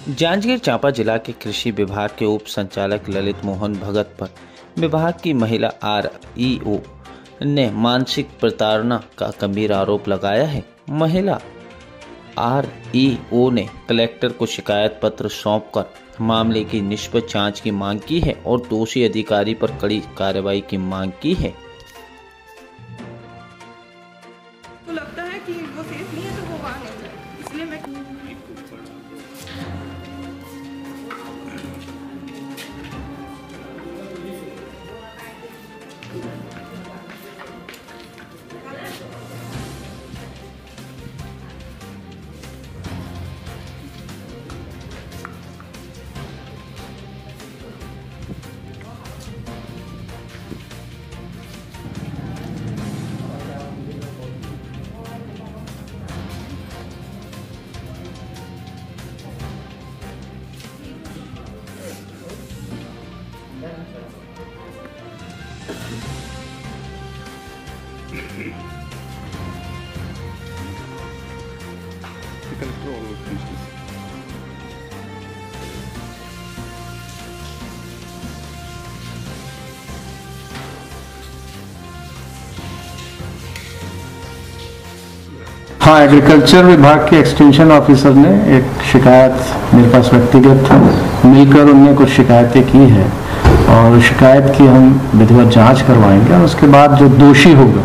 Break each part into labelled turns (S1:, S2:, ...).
S1: जांजगीर चांपा जिला के कृषि विभाग के उप संचालक ललित मोहन भगत पर विभाग की महिला आरईओ ने मानसिक प्रताड़ना का गंभीर आरोप लगाया है। महिला आरईओ ने कलेक्टर को शिकायत पत्र सौंपकर मामले की निष्पक्ष जांच की मांग की है और दोषी अधिकारी पर कड़ी कार्रवाई की मांग की है।
S2: तो लगता है कि वो सेफ नहीं है तो वो वहाँ नहीं जाए, इसलिए मैं
S3: हाँ, एग्रीकल्चर विभाग के एक्सटेंशन ऑफिसर ने एक शिकायत मेरे पास व्यक्तिगत मिलकर उनने कुछ शिकायतें की है और शिकायत की हम विधिवत जांच करवाएंगे और उसके बाद जो दोषी होगा,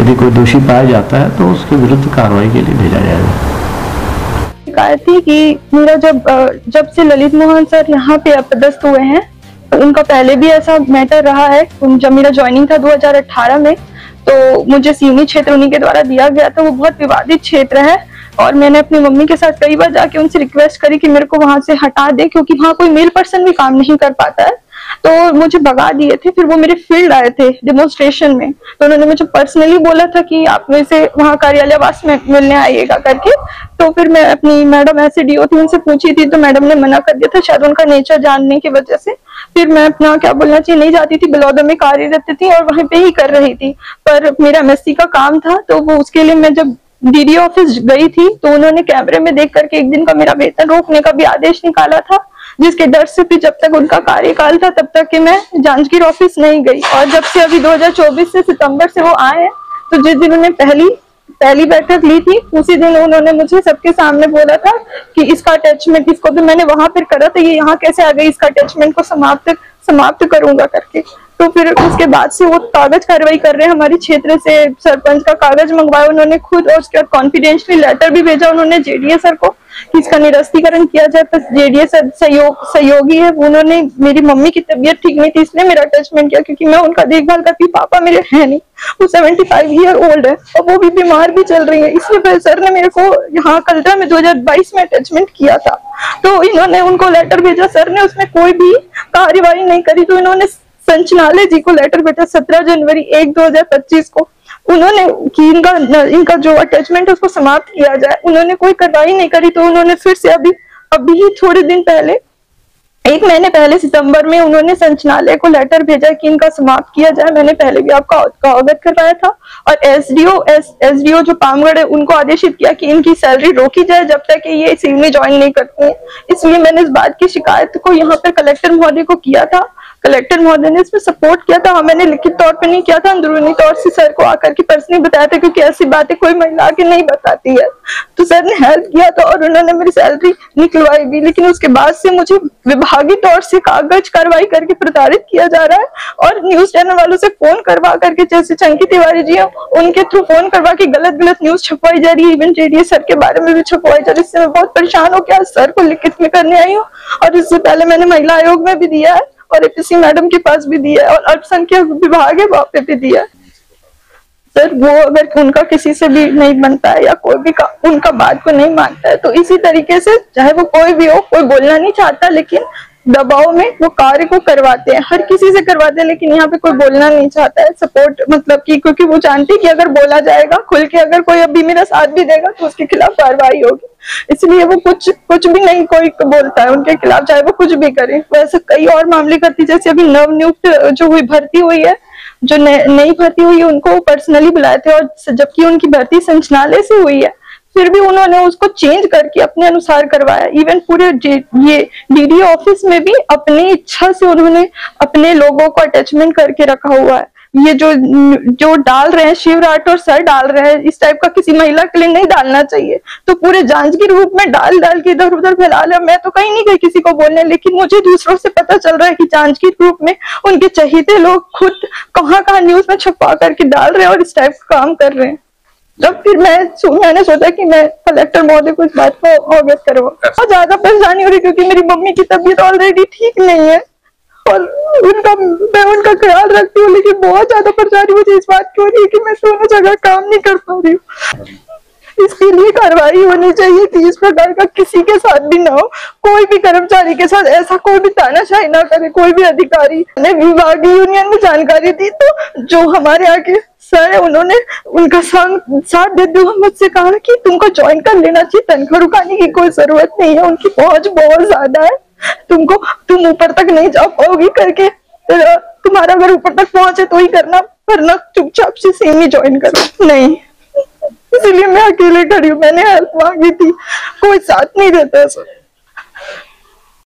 S3: यदि कोई दोषी पाया जाता है तो उसके विरुद्ध कार्रवाई के लिए भेजा जाएगा।
S2: शिकायत थी कि मेरा जब से ललित मोहन सर यहाँ पे अपदस्थ हुए हैं, उनका पहले भी ऐसा मैटर रहा है। जब मेरा ज्वाइनिंग था 2018 में, तो मुझे सीवनी क्षेत्र उन्हीं के द्वारा दिया गया था। वो बहुत विवादित क्षेत्र है और मैंने अपनी मम्मी के साथ कई बार जाके उनसे रिक्वेस्ट करी कि मेरे को वहां से हटा दे, क्योंकि वहां कोई मेल पर्सन भी काम नहीं कर पाता है। तो मुझे भगा दिए थे। फिर वो मेरे फील्ड आए थे डेमोन्स्ट्रेशन में, तो उन्होंने मुझे पर्सनली बोला था कि आप मेरे से वहाँ कार्यालयवास में मिलने आइएगा करके। तो फिर मैं अपनी मैडम एसडीओ थी, उनसे पूछी थी, तो मैडम ने मना कर दिया था, शायद उनका नेचर जानने की वजह से। फिर मैं अपना क्या बोलना चाहिए नहीं जाती थी, बलौदा में कार्यरत थी और वहीं पे ही कर रही थी। पर मेरा एमएससी का काम था, तो वो उसके लिए मैं जब डीडी ऑफिस गई थी तो उन्होंने कैमरे में देख करके एक दिन का मेरा वेतन रोकने का भी आदेश निकाला था, जिसके डर से फिर जब तक उनका कार्यकाल था तब तक कि मैं जांजगीर ऑफिस नहीं गई। और जब से अभी 2024 से सितंबर से वो आए हैं, तो जिस दिन उन्होंने पहली बैठक ली थी, उसी दिन उन्होंने मुझे सबके सामने बोला था कि इसका अटैचमेंट, इसको तो मैंने वहां पर करा था, ये यहाँ कैसे आ गई, इसका अटैचमेंट को समाप्त करूंगा करके। तो फिर उसके बाद से वो कागज कार्रवाई कर रहे हैं। हमारे क्षेत्र से सरपंच का कागज मंगवाया उन्होंने खुद, और उसके बाद कॉन्फिडेंशियल लेटर भी भेजा उन्होंने जेडीए सर को कि इसका निरस्तीकरण किया जाए। पर जेडीए सर सहयोगी है, उन्होंने, मेरी मम्मी की तबीयत ठीक नहीं थी इसलिए मेरा अटैचमेंट किया, क्योंकि मैं उनका देखभाल करती, पापा मेरे है नहीं, वो 75 ईयर ओल्ड है और वो भी बीमार भी चल रही है, इसलिए सर ने मेरे को यहाँ कल्टा में 2022 में अटैचमेंट किया था। तो इन्होंने उनको लेटर भेजा, सर ने उसमें कोई भी कार्यवाही नहीं करी। तो इन्होंने संचालय जी को लेटर भेजा 17 जनवरी 2025 को, उन्होंने कि इनका जो अटैचमेंट है उसको समाप्त किया जाए। उन्होंने कोई कार्रवाई नहीं करी। तो उन्होंने फिर से अभी ही थोड़े दिन पहले, एक महीने पहले सितंबर में उन्होंने संचालय को लेटर भेजा कि इनका समाप्त किया जाए। मैंने पहले भी आपका अवगत करवाया था। और एसडीओ जो पामगढ़ है, उनको आदेशित किया कि इनकी सैलरी रोकी जाए जब तक कि ये सिवनी ज्वाइन नहीं करती है। इसलिए मैंने इस बात की शिकायत को यहाँ पर कलेक्टर महोदय को किया था। कलेक्टर महोदय ने इसमें सपोर्ट किया था। मैंने लिखित तौर पे नहीं किया था, अंदरूनी तौर से सर को आकर के पर्सनली बताया था, क्योंकि ऐसी बातें कोई महिला आके नहीं बताती है। तो सर ने हेल्प किया था और उन्होंने मेरी सैलरी निकलवाई भी। लेकिन उसके बाद से मुझे विभागीय तौर से कागज कार्रवाई करके प्रताड़ित किया जा रहा है और न्यूज चैनल वालों से फोन करवा करके, जैसे चंकी तिवारी जी है, उनके थ्रू फोन करवा के गलत न्यूज छपवाई जा रही है। इवन जेडीए सर के बारे में भी छपवाई जा रही है। इससे मैं बहुत परेशान हो गया, सर को लिखित में करने आई हूँ और इससे पहले मैंने महिला आयोग में भी दिया है और एपीसी मैडम के पास भी दिया है और अल्पसंख्यक विभाग है वहां पे भी दिया है। सर वो अगर उनका किसी से भी नहीं बनता है या कोई भी उनका बात को नहीं मानता है, तो इसी तरीके से चाहे वो कोई भी हो, कोई बोलना नहीं चाहता लेकिन दबाव में वो कार्य को करवाते हैं, हर किसी से करवाते हैं। लेकिन यहाँ पे कोई बोलना नहीं चाहता है सपोर्ट, मतलब कि क्योंकि वो जानते हैं कि अगर बोला जाएगा खुल के, अगर कोई अभी मेरा साथ भी देगा तो उसके खिलाफ कार्रवाई होगी। इसलिए वो कुछ भी नहीं कोई बोलता है उनके खिलाफ, चाहे वो कुछ भी करे। वैसे कई और मामले करती, जैसे अभी नवनियुक्त जो हुई भर्ती हुई है, जो नई भर्ती हुई है, उनको पर्सनली बुलाए थे और जबकि उनकी भर्ती संचालय से हुई है, फिर भी उन्होंने उसको चेंज करके अपने अनुसार करवाया। इवन पूरे ये डीडीओ ऑफिस में भी अपनी इच्छा से उन्होंने अपने लोगों को अटैचमेंट करके रखा हुआ है। ये जो डाल रहे हैं, शिव राठ और सर डाल रहे हैं, इस टाइप का किसी महिला के लिए नहीं डालना चाहिए। तो पूरे जांजगीर रूप में डाल के इधर उधर फैला लिया। मैं तो कहीं नहीं गई किसी को बोलने, लेकिन मुझे दूसरों से पता चल रहा है कि जांजगीर ग्रुप में उनके चहेते लोग खुद कहाँ न्यूज में छपा करके डाल रहे हैं और इस टाइप का काम कर रहे हैं। जब फिर मैंने सोचा कि मैं कलेक्टर महोदय को इस बात को अवगत करवाऊं। और ज्यादा परेशानी हो रही क्योंकि मेरी मम्मी की तबीयत ऑलरेडी ठीक नहीं है और मैं उनका ख्याल रखती हूँ, लेकिन बहुत ज्यादा परेशानी मुझे इस बात की हो रही है कि मैं दोनों जगह काम नहीं कर पा रही हूँ। इसके लिए कार्रवाई होनी चाहिए कि इस प्रकार का किसी के साथ भी ना हो, कोई भी कर्मचारी के साथ ऐसा कोई भी तानाशाही ना करे, कोई भी अधिकारी ने विभागीय यूनियन में जानकारी दी तो जो हमारे आगे सर है उन्होंने उनका साथ देते हुए मुझसे कहा कि तुमको ज्वाइन कर लेना चाहिए, तनख्वाह रुकाने की कोई जरूरत नहीं है, उनकी पहुंच बहुत ज्यादा है, तुम ऊपर तक नहीं जा पाओगी करके, तुम्हारा अगर ऊपर तक पहुंचे तो ही करना, वरना चुपचाप से सेम ही ज्वाइन करो। नहीं, इसलिए मैं अकेले खड़ी हूँ। मैंने हेल्प मांगी थी, कोई साथ नहीं देता सर।